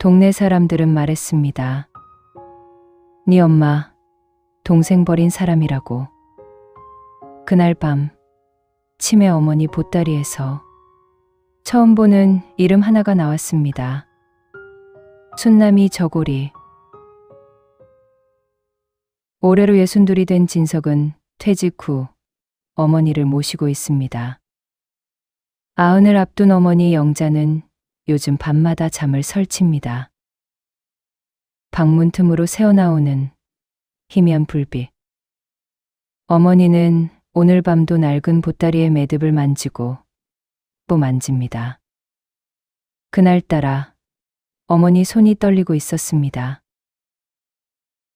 동네 사람들은 말했습니다. 네 엄마, 동생 버린 사람이라고. 그날 밤, 치매 어머니 보따리에서 처음 보는 이름 하나가 나왔습니다. 순남이 저고리. 올해로 62이 된 진석은 퇴직 후 어머니를 모시고 있습니다. 90을 앞둔 어머니 영자는 요즘 밤마다 잠을 설칩니다. 방문 틈으로 새어나오는 희미한 불빛. 어머니는 오늘 밤도 낡은 보따리의 매듭을 만지고 또 만집니다. 그날따라 어머니 손이 떨리고 있었습니다.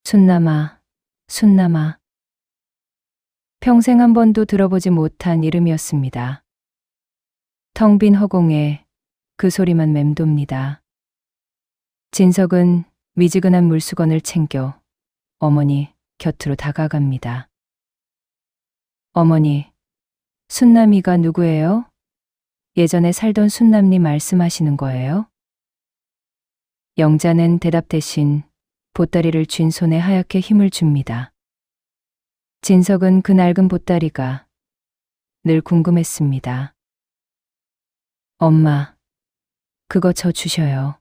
순남아, 순남아. 평생 한 번도 들어보지 못한 이름이었습니다. 텅 빈 허공에 그 소리만 맴돕니다. 진석은 미지근한 물수건을 챙겨 어머니 곁으로 다가갑니다. 어머니, 순남이가 누구예요? 예전에 살던 순남님 말씀하시는 거예요? 영자는 대답 대신 보따리를 쥔 손에 하얗게 힘을 줍니다. 진석은 그 낡은 보따리가 늘 궁금했습니다. 엄마, 그거 저 주셔요.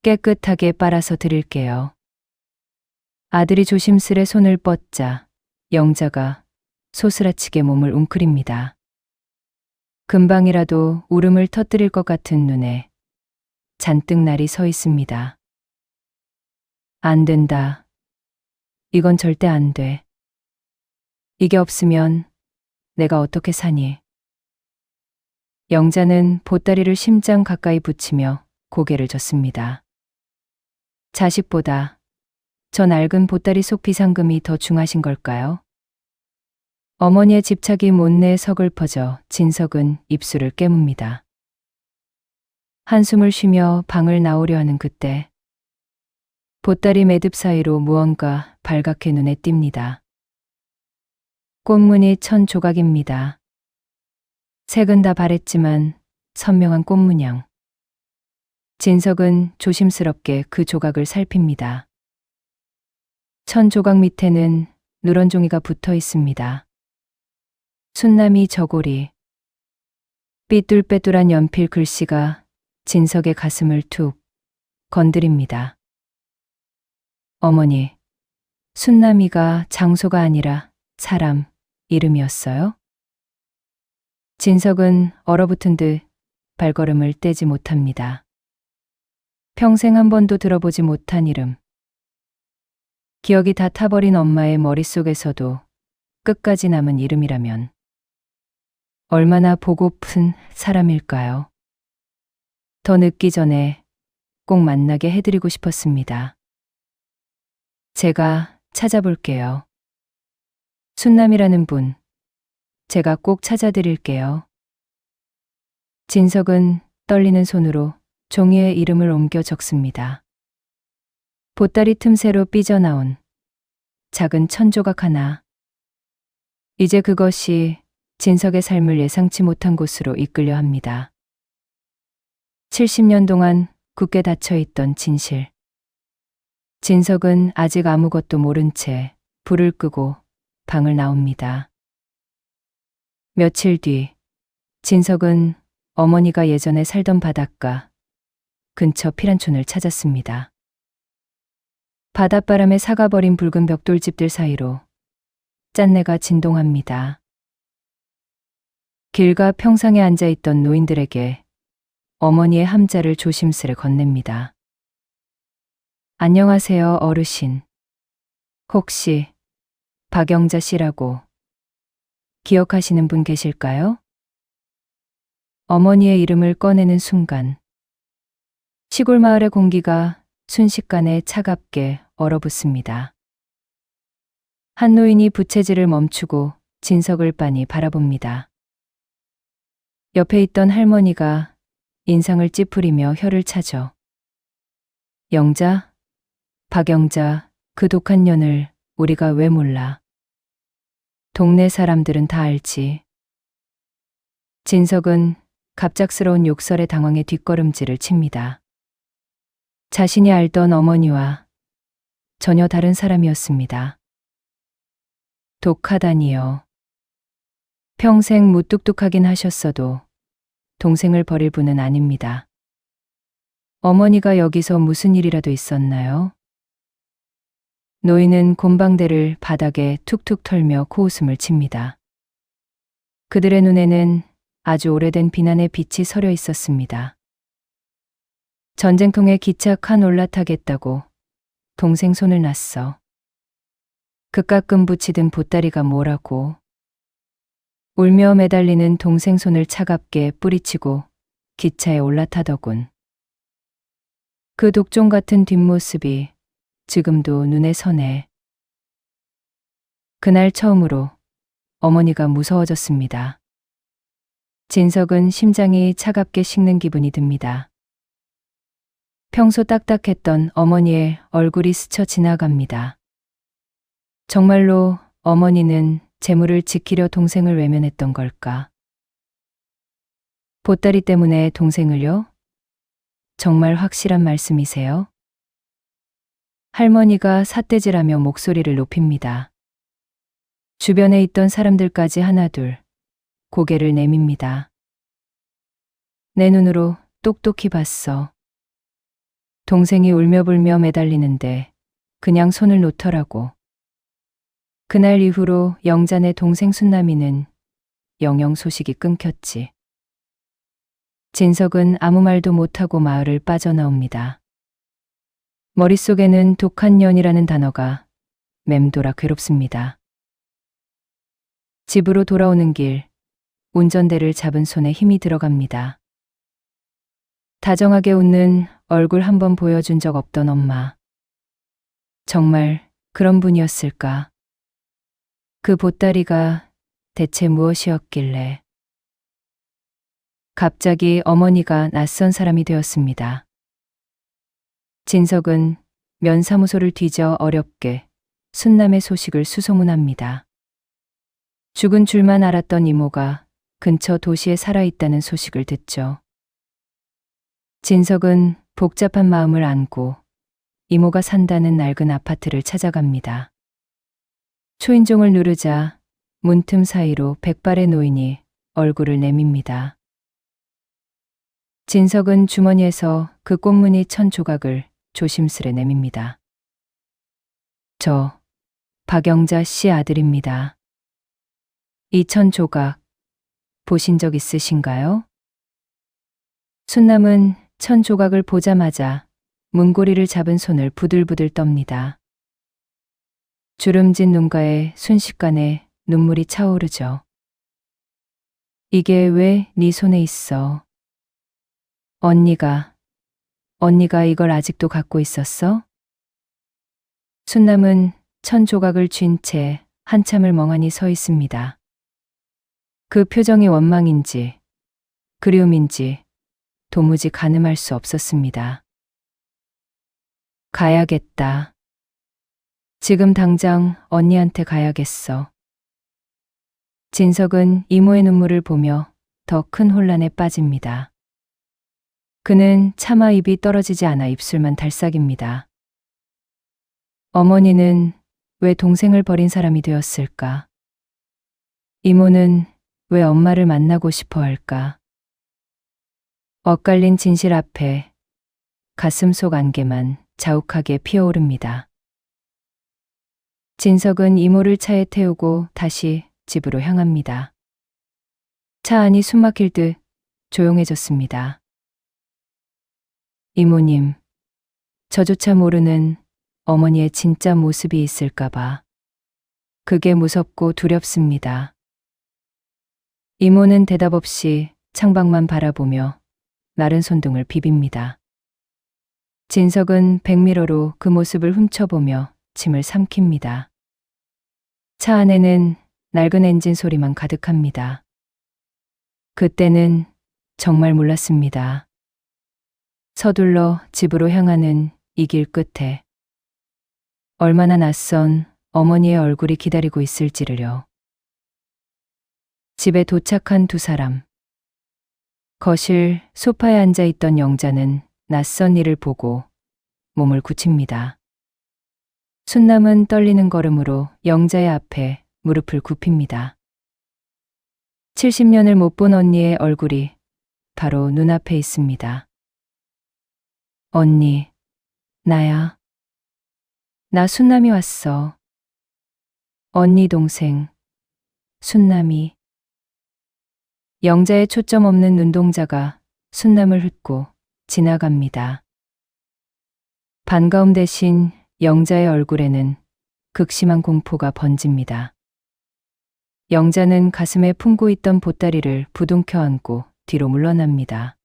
깨끗하게 빨아서 드릴게요. 아들이 조심스레 손을 뻗자 영자가 소스라치게 몸을 웅크립니다. 금방이라도 울음을 터뜨릴 것 같은 눈에 잔뜩 날이 서 있습니다. 안 된다. 이건 절대 안 돼. 이게 없으면 내가 어떻게 사니? 영자는 보따리를 심장 가까이 붙이며 고개를 젓습니다. 자식보다 저 낡은 보따리 속 비상금이 더 중하신 걸까요? 어머니의 집착이 못내에 서글퍼져 진석은 입술을 깨뭅니다. 한숨을 쉬며 방을 나오려 하는 그때 보따리 매듭 사이로 무언가 발갛게 눈에 띕니다. 꽃무늬 1000조각입니다. 색은 다 바랬지만 선명한 꽃문양. 진석은 조심스럽게 그 조각을 살핍니다. 1000조각 밑에는 누런 종이가 붙어 있습니다. 순남이 저고리. 삐뚤빼뚤한 연필 글씨가 진석의 가슴을 툭 건드립니다. 어머니, 순남이가 장소가 아니라 사람 이름이었어요? 진석은 얼어붙은 듯 발걸음을 떼지 못합니다. 평생 한 번도 들어보지 못한 이름. 기억이 다 타버린 엄마의 머릿속에서도 끝까지 남은 이름이라면 얼마나 보고픈 사람일까요? 더 늦기 전에 꼭 만나게 해드리고 싶었습니다. 제가 찾아볼게요. 순남이라는 분, 제가 꼭 찾아드릴게요. 진석은 떨리는 손으로 종이에 이름을 옮겨 적습니다. 보따리 틈새로 삐져나온 작은 1000조각 하나. 이제 그것이 진석의 삶을 예상치 못한 곳으로 이끌려 합니다. 70년 동안 굳게 닫혀있던 진실. 진석은 아직 아무것도 모른 채 불을 끄고 방을 나옵니다. 며칠 뒤 진석은 어머니가 예전에 살던 바닷가 근처 피란촌을 찾았습니다. 바닷바람에 사가버린 붉은 벽돌집들 사이로 짠내가 진동합니다. 길가 평상에 앉아있던 노인들에게 어머니의 함자를 조심스레 건넵니다. 안녕하세요, 어르신. 혹시 박영자 씨라고 기억하시는 분 계실까요? 어머니의 이름을 꺼내는 순간 시골 마을의 공기가 순식간에 차갑게 얼어붙습니다. 한 노인이 부채질을 멈추고 진석을 빤히 바라봅니다. 옆에 있던 할머니가 인상을 찌푸리며 혀를 차죠. 영자? 박영자, 그 독한 년을 우리가 왜 몰라? 동네 사람들은 다 알지. 진석은 갑작스러운 욕설에 당황해 뒷걸음질을 칩니다. 자신이 알던 어머니와 전혀 다른 사람이었습니다. 독하다니요. 평생 무뚝뚝하긴 하셨어도 동생을 버릴 분은 아닙니다. 어머니가 여기서 무슨 일이라도 있었나요? 노인은 곰방대를 바닥에 툭툭 털며 코웃음을 칩니다. 그들의 눈에는 아주 오래된 비난의 빛이 서려 있었습니다. 전쟁통에 기차 칸 올라타겠다고 동생 손을 놨어. 그깟금 붙이던 보따리가 뭐라고. 울며 매달리는 동생 손을 차갑게 뿌리치고 기차에 올라타더군. 그 독종 같은 뒷모습이 지금도 눈에 서네. 그날 처음으로 어머니가 무서워졌습니다. 진석은 심장이 차갑게 식는 기분이 듭니다. 평소 딱딱했던 어머니의 얼굴이 스쳐 지나갑니다. 정말로 어머니는 재물을 지키려 동생을 외면했던 걸까? 보따리 때문에 동생을요? 정말 확실한 말씀이세요? 할머니가 삿대질하며 목소리를 높입니다. 주변에 있던 사람들까지 하나둘 고개를 내밉니다. 내 눈으로 똑똑히 봤어. 동생이 울며불며 매달리는데 그냥 손을 놓더라고. 그날 이후로 영잔의 동생 순남이는 영영 소식이 끊겼지. 진석은 아무 말도 못하고 마을을 빠져나옵니다. 머릿속에는 독한 년이라는 단어가 맴돌아 괴롭습니다. 집으로 돌아오는 길, 운전대를 잡은 손에 힘이 들어갑니다. 다정하게 웃는 얼굴 한번 보여준 적 없던 엄마. 정말 그런 분이었을까? 그 보따리가 대체 무엇이었길래. 갑자기 어머니가 낯선 사람이 되었습니다. 진석은 면사무소를 뒤져 어렵게 순남의 소식을 수소문합니다. 죽은 줄만 알았던 이모가 근처 도시에 살아있다는 소식을 듣죠. 진석은 복잡한 마음을 안고 이모가 산다는 낡은 아파트를 찾아갑니다. 초인종을 누르자 문틈 사이로 백발의 노인이 얼굴을 내밉니다. 진석은 주머니에서 그 꽃무늬 1000조각을 조심스레 내밉니다. 저 박영자 씨 아들입니다. 이 1000조각 보신 적 있으신가요? 순남은 1000조각을 보자마자 문고리를 잡은 손을 부들부들 떱니다. 주름진 눈가에 순식간에 눈물이 차오르죠. 이게 왜 네 손에 있어? 언니가 이걸 아직도 갖고 있었어? 순남은 1000조각을 쥔 채 한참을 멍하니 서 있습니다. 그 표정이 원망인지 그리움인지 도무지 가늠할 수 없었습니다. 가야겠다. 지금 당장 언니한테 가야겠어. 진석은 이모의 눈물을 보며 더 큰 혼란에 빠집니다. 그는 차마 입이 떨어지지 않아 입술만 달싹입니다. 어머니는 왜 동생을 버린 사람이 되었을까? 이모는 왜 엄마를 만나고 싶어 할까? 엇갈린 진실 앞에 가슴속 안개만 자욱하게 피어오릅니다. 진석은 이모를 차에 태우고 다시 집으로 향합니다. 차 안이 숨막힐 듯 조용해졌습니다. 이모님, 저조차 모르는 어머니의 진짜 모습이 있을까봐 그게 무섭고 두렵습니다. 이모는 대답 없이 창밖만 바라보며 마른 손등을 비빕니다. 진석은 백미러로 그 모습을 훔쳐보며 침을 삼킵니다. 차 안에는 낡은 엔진 소리만 가득합니다. 그때는 정말 몰랐습니다. 서둘러 집으로 향하는 이 길 끝에 얼마나 낯선 어머니의 얼굴이 기다리고 있을지를요. 집에 도착한 두 사람. 거실 소파에 앉아있던 영자는 낯선 이를 보고 몸을 굳힙니다. 순남은 떨리는 걸음으로 영자의 앞에 무릎을 굽힙니다. 70년을 못 본 언니의 얼굴이 바로 눈앞에 있습니다. 언니, 나야. 나 순남이 왔어. 언니 동생, 순남이. 영자의 초점 없는 눈동자가 순남을 훑고 지나갑니다. 반가움 대신 영자의 얼굴에는 극심한 공포가 번집니다. 영자는 가슴에 품고 있던 보따리를 부둥켜 안고 뒤로 물러납니다.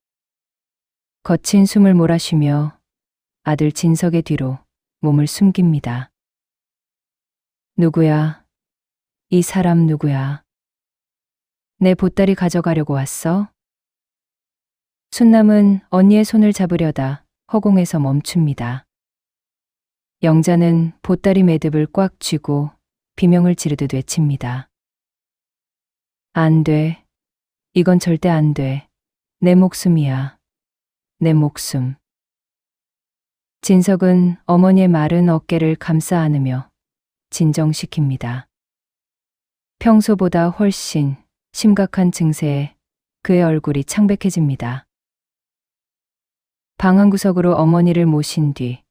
거친 숨을 몰아쉬며 아들 진석의 뒤로 몸을 숨깁니다. 누구야? 이 사람 누구야? 내 보따리 가져가려고 왔어? 순남은 언니의 손을 잡으려다 허공에서 멈춥니다. 영자는 보따리 매듭을 꽉 쥐고 비명을 지르듯 외칩니다. 안 돼. 이건 절대 안 돼. 내 목숨이야. 내 목숨. 진석은 어머니의 마른 어깨를 감싸 안으며 진정시킵니다. 평소보다 훨씬 심각한 증세에 그의 얼굴이 창백해집니다. 방 한 구석으로 어머니를 모신 뒤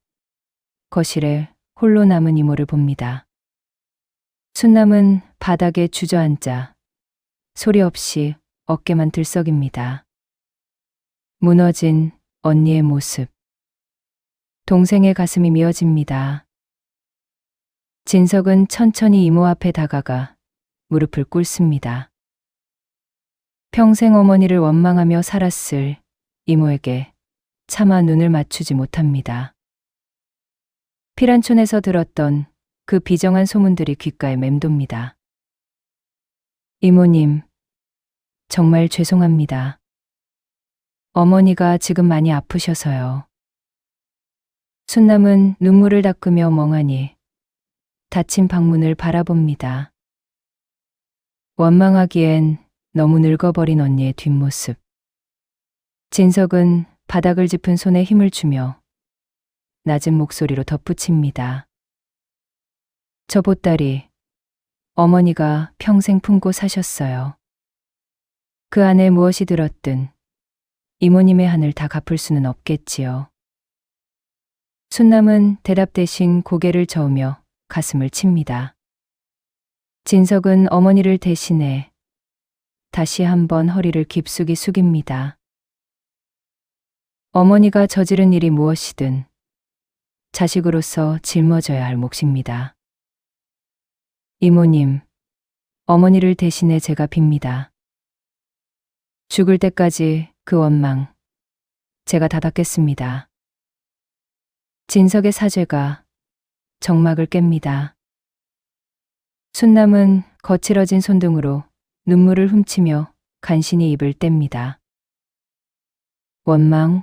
거실에 홀로 남은 이모를 봅니다. 순남은 바닥에 주저앉아 소리 없이 어깨만 들썩입니다. 무너진 언니의 모습. 동생의 가슴이 미어집니다. 진석은 천천히 이모 앞에 다가가 무릎을 꿇습니다. 평생 어머니를 원망하며 살았을 이모에게 차마 눈을 맞추지 못합니다. 피란촌에서 들었던 그 비정한 소문들이 귓가에 맴돕니다. 이모님, 정말 죄송합니다. 어머니가 지금 많이 아프셔서요. 순남은 눈물을 닦으며 멍하니 닫힌 방문을 바라봅니다. 원망하기엔 너무 늙어버린 언니의 뒷모습. 진석은 바닥을 짚은 손에 힘을 주며 낮은 목소리로 덧붙입니다. 저 보따리 어머니가 평생 품고 사셨어요. 그 안에 무엇이 들었든 이모님의 한을 다 갚을 수는 없겠지요. 순남은 대답 대신 고개를 저으며 가슴을 칩니다. 진석은 어머니를 대신해 다시 한번 허리를 깊숙이 숙입니다. 어머니가 저지른 일이 무엇이든 자식으로서 짊어져야 할 몫입니다. 이모님, 어머니를 대신해 제가 빕니다. 죽을 때까지 그 원망 제가 다 닦겠습니다. 진석의 사죄가 정막을 깹니다. 순남은 거칠어진 손등으로 눈물을 훔치며 간신히 입을 뗍니다. 원망?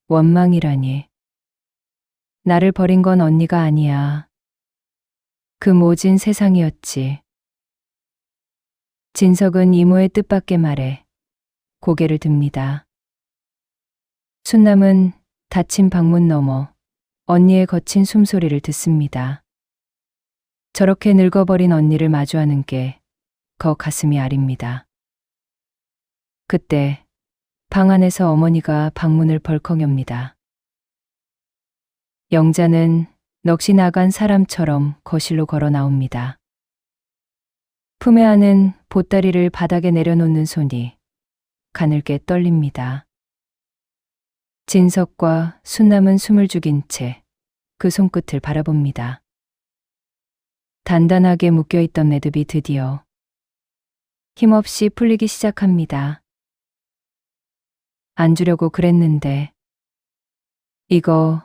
원망이라니. 나를 버린 건 언니가 아니야. 그 모진 세상이었지. 진석은 이모의 뜻밖의 말에 고개를 듭니다. 순남은 닫힌 방문 너머 언니의 거친 숨소리를 듣습니다. 저렇게 늙어버린 언니를 마주하는 게 거 가슴이 아립니다. 그때 방 안에서 어머니가 방문을 벌컥 엽니다. 영자는 넋이 나간 사람처럼 거실로 걸어 나옵니다. 품에 안은 보따리를 바닥에 내려놓는 손이 가늘게 떨립니다. 진석과 순남은 숨을 죽인 채 그 손끝을 바라봅니다. 단단하게 묶여있던 매듭이 드디어 힘없이 풀리기 시작합니다. 안 주려고 그랬는데 이거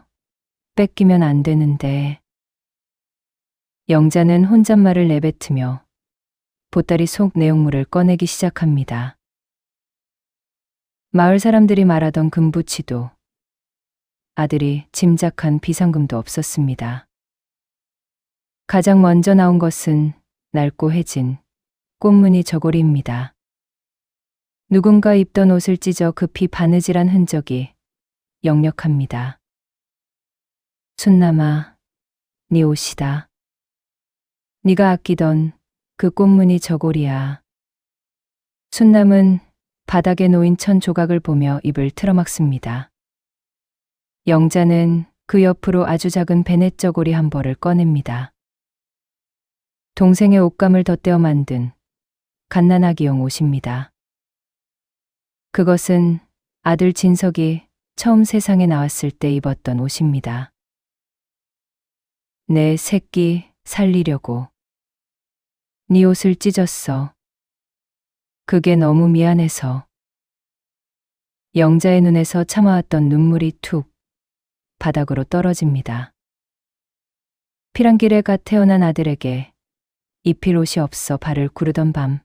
뺏기면 안 되는데. 영자는 혼잣말을 내뱉으며 보따리 속 내용물을 꺼내기 시작합니다. 마을 사람들이 말하던 금부치도 아들이 짐작한 비상금도 없었습니다. 가장 먼저 나온 것은 낡고 해진 꽃무늬 저고리입니다. 누군가 입던 옷을 찢어 급히 바느질한 흔적이 역력합니다. 순남아, 네 옷이다. 네가 아끼던 그 꽃무늬 저고리야. 순남은 바닥에 놓인 천 조각을 보며 입을 틀어막습니다. 영자는 그 옆으로 아주 작은 베넷 저고리 한 벌을 꺼냅니다. 동생의 옷감을 덧대어 만든 갓난아기용 옷입니다. 그것은 아들 진석이 처음 세상에 나왔을 때 입었던 옷입니다. 내 새끼 살리려고 네 옷을 찢었어. 그게 너무 미안해서. 영자의 눈에서 참아왔던 눈물이 툭 바닥으로 떨어집니다. 피란길에 갓 태어난 아들에게 입힐 옷이 없어 발을 구르던 밤.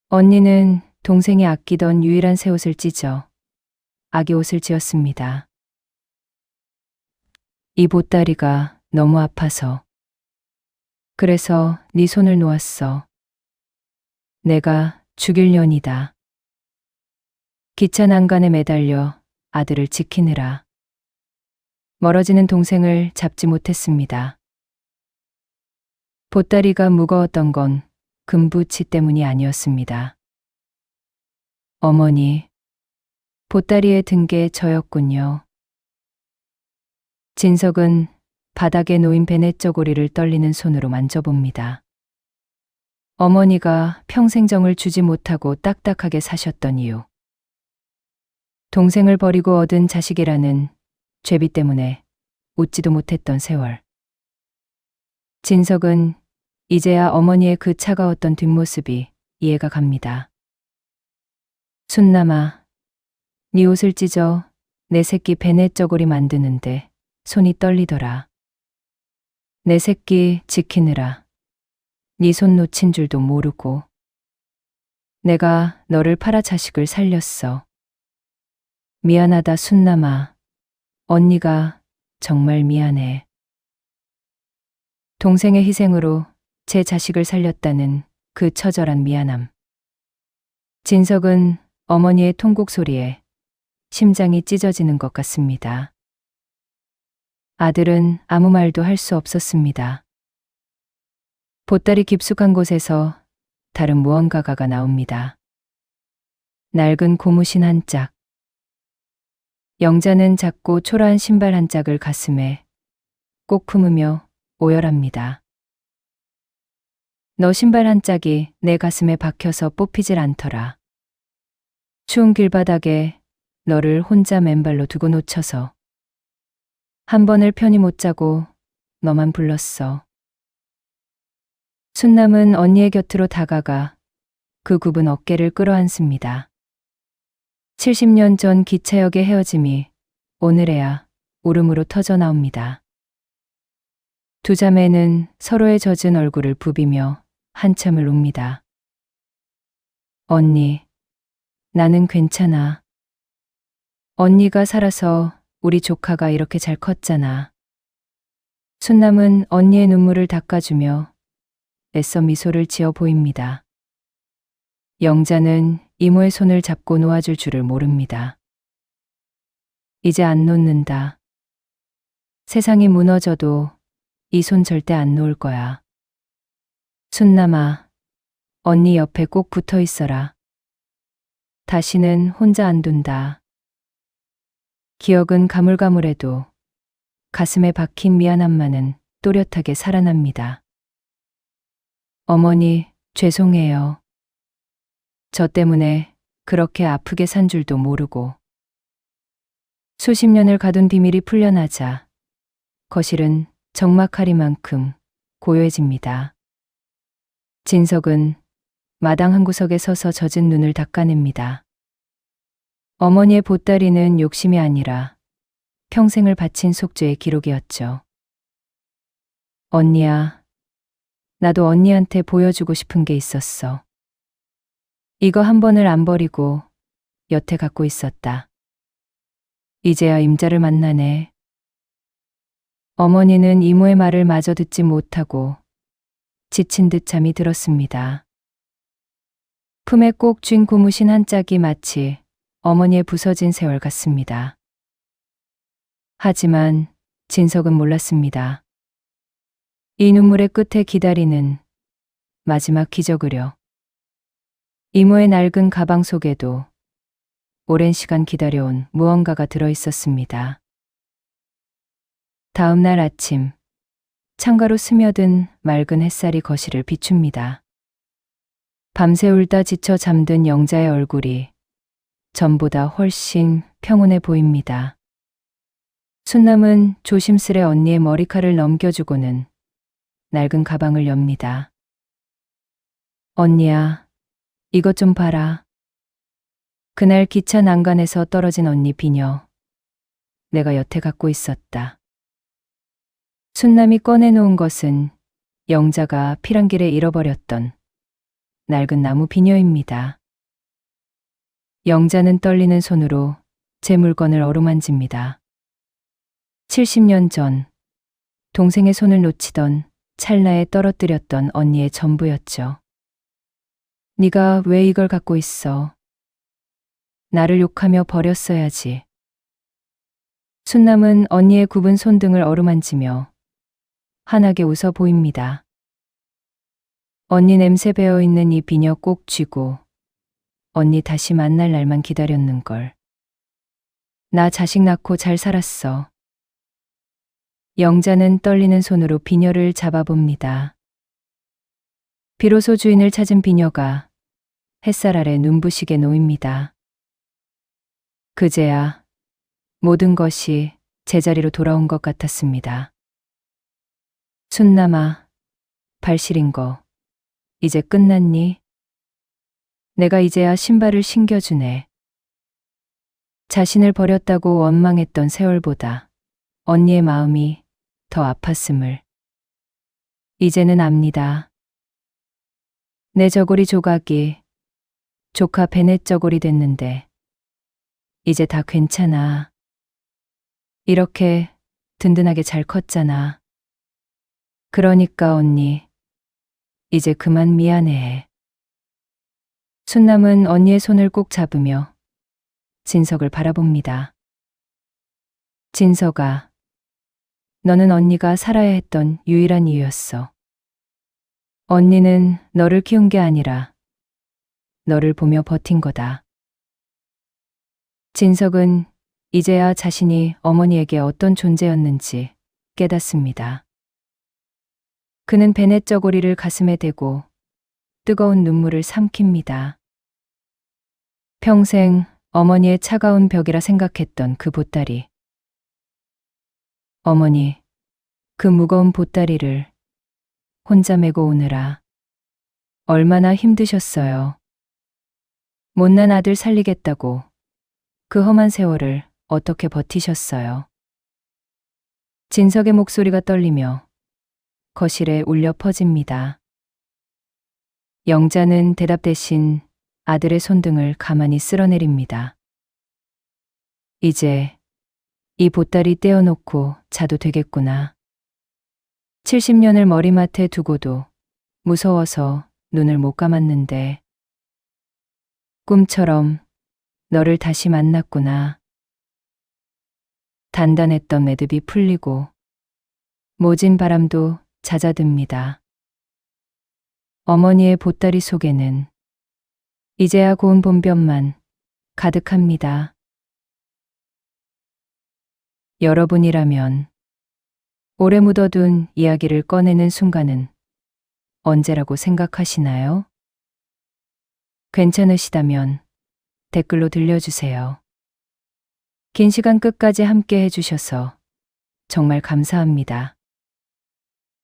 언니는 동생이 아끼던 유일한 새 옷을 찢어 아기 옷을 지었습니다. 이 보따리가 너무 아파서. 그래서 네 손을 놓았어. 내가 죽일 년이다. 기차 난간에 매달려 아들을 지키느라. 멀어지는 동생을 잡지 못했습니다. 보따리가 무거웠던 건 금부치 때문이 아니었습니다. 어머니, 보따리에 든 게 저였군요. 진석은 바닥에 놓인 베넷 저고리를 떨리는 손으로 만져봅니다. 어머니가 평생 정을 주지 못하고 딱딱하게 사셨던 이유. 동생을 버리고 얻은 자식이라는 죄비 때문에 웃지도 못했던 세월. 진석은 이제야 어머니의 그 차가웠던 뒷모습이 이해가 갑니다. 순남아, 네 옷을 찢어 내 새끼 베넷 저고리 만드는데 손이 떨리더라. 내 새끼 지키느라 네 손 놓친 줄도 모르고. 내가 너를 팔아 자식을 살렸어. 미안하다 순남아. 언니가 정말 미안해. 동생의 희생으로 제 자식을 살렸다는 그 처절한 미안함. 진석은 어머니의 통곡 소리에 심장이 찢어지는 것 같습니다. 아들은 아무 말도 할 수 없었습니다. 보따리 깊숙한 곳에서 다른 무언가가 나옵니다. 낡은 고무신 한 짝. 영자는 작고 초라한 신발 한 짝을 가슴에 꼭 품으며 오열합니다. 너 신발 한 짝이 내 가슴에 박혀서 뽑히질 않더라. 추운 길바닥에 너를 혼자 맨발로 두고 놓쳐서 한 번을 편히 못 자고 너만 불렀어. 순남은 언니의 곁으로 다가가 그 굽은 어깨를 끌어안습니다. 70년 전 기차역의 헤어짐이 오늘에야 울음으로 터져 나옵니다. 두 자매는 서로의 젖은 얼굴을 부비며 한참을 웁니다. 언니, 나는 괜찮아. 언니가 살아서 우리 조카가 이렇게 잘 컸잖아. 순남은 언니의 눈물을 닦아주며 애써 미소를 지어 보입니다. 영자는 이모의 손을 잡고 놓아줄 줄을 모릅니다. 이제 안 놓는다. 세상이 무너져도 이 손 절대 안 놓을 거야. 순남아, 언니 옆에 꼭 붙어 있어라. 다시는 혼자 안 둔다. 기억은 가물가물해도 가슴에 박힌 미안함만은 또렷하게 살아납니다. 어머니, 죄송해요. 저 때문에 그렇게 아프게 산 줄도 모르고. 수십 년을 가둔 비밀이 풀려나자 거실은 적막하리만큼 고요해집니다. 진석은 마당 한 구석에 서서 젖은 눈을 닦아냅니다. 어머니의 보따리는 욕심이 아니라 평생을 바친 속죄의 기록이었죠. 언니야, 나도 언니한테 보여주고 싶은 게 있었어. 이거 한 번을 안 버리고 여태 갖고 있었다. 이제야 임자를 만나네. 어머니는 이모의 말을 마저 듣지 못하고 지친 듯 잠이 들었습니다. 품에 꼭 쥔 고무신 한 짝이 마치 어머니의 부서진 세월 같습니다. 하지만 진석은 몰랐습니다. 이 눈물의 끝에 기다리는 마지막 기적을요. 이모의 낡은 가방 속에도 오랜 시간 기다려온 무언가가 들어 있었습니다. 다음 날 아침, 창가로 스며든 맑은 햇살이 거실을 비춥니다. 밤새 울다 지쳐 잠든 영자의 얼굴이 전보다 훨씬 평온해 보입니다. 순남은 조심스레 언니의 머리칼을 넘겨주고는 낡은 가방을 엽니다. 언니야, 이것 좀 봐라. 그날 기차 난간에서 떨어진 언니 비녀. 내가 여태 갖고 있었다. 순남이 꺼내놓은 것은 영자가 피란길에 잃어버렸던 낡은 나무 비녀입니다. 영자는 떨리는 손으로 제 물건을 어루만집니다. 70년 전 동생의 손을 놓치던 찰나에 떨어뜨렸던 언니의 전부였죠. 네가 왜 이걸 갖고 있어? 나를 욕하며 버렸어야지. 순남은 언니의 굽은 손등을 어루만지며 환하게 웃어 보입니다. 언니 냄새 배어있는 이 비녀 꼭 쥐고 언니 다시 만날 날만 기다렸는걸. 나 자식 낳고 잘 살았어. 영자는 떨리는 손으로 비녀를 잡아봅니다. 비로소 주인을 찾은 비녀가 햇살 아래 눈부시게 놓입니다. 그제야 모든 것이 제자리로 돌아온 것 같았습니다. 순남아, 발 시린 거 이제 끝났니? 내가 이제야 신발을 신겨주네. 자신을 버렸다고 원망했던 세월보다 언니의 마음이 더 아팠음을 이제는 압니다. 내 저고리 조각이 조카 베넷 저고리 됐는데 이제 다 괜찮아. 이렇게 든든하게 잘 컸잖아. 그러니까 언니, 이제 그만 미안해해. 순남은 언니의 손을 꼭 잡으며 진석을 바라봅니다. 진석아, 너는 언니가 살아야 했던 유일한 이유였어. 언니는 너를 키운 게 아니라 너를 보며 버틴 거다. 진석은 이제야 자신이 어머니에게 어떤 존재였는지 깨닫습니다. 그는 베넷 저고리를 가슴에 대고 뜨거운 눈물을 삼킵니다. 평생 어머니의 차가운 벽이라 생각했던 그 보따리. 어머니, 그 무거운 보따리를 혼자 메고 오느라 얼마나 힘드셨어요. 못난 아들 살리겠다고 그 험한 세월을 어떻게 버티셨어요. 진석의 목소리가 떨리며 거실에 울려 퍼집니다. 영자는 대답 대신 아들의 손등을 가만히 쓸어내립니다. 이제 이 보따리 떼어놓고 자도 되겠구나. 70년을 머리맡에 두고도 무서워서 눈을 못 감았는데 꿈처럼 너를 다시 만났구나. 단단했던 매듭이 풀리고 모진 바람도 잦아듭니다. 어머니의 보따리 속에는 이제야 고운 봄볕만 가득합니다. 여러분이라면 오래 묻어둔 이야기를 꺼내는 순간은 언제라고 생각하시나요? 괜찮으시다면 댓글로 들려주세요. 긴 시간 끝까지 함께 해주셔서 정말 감사합니다.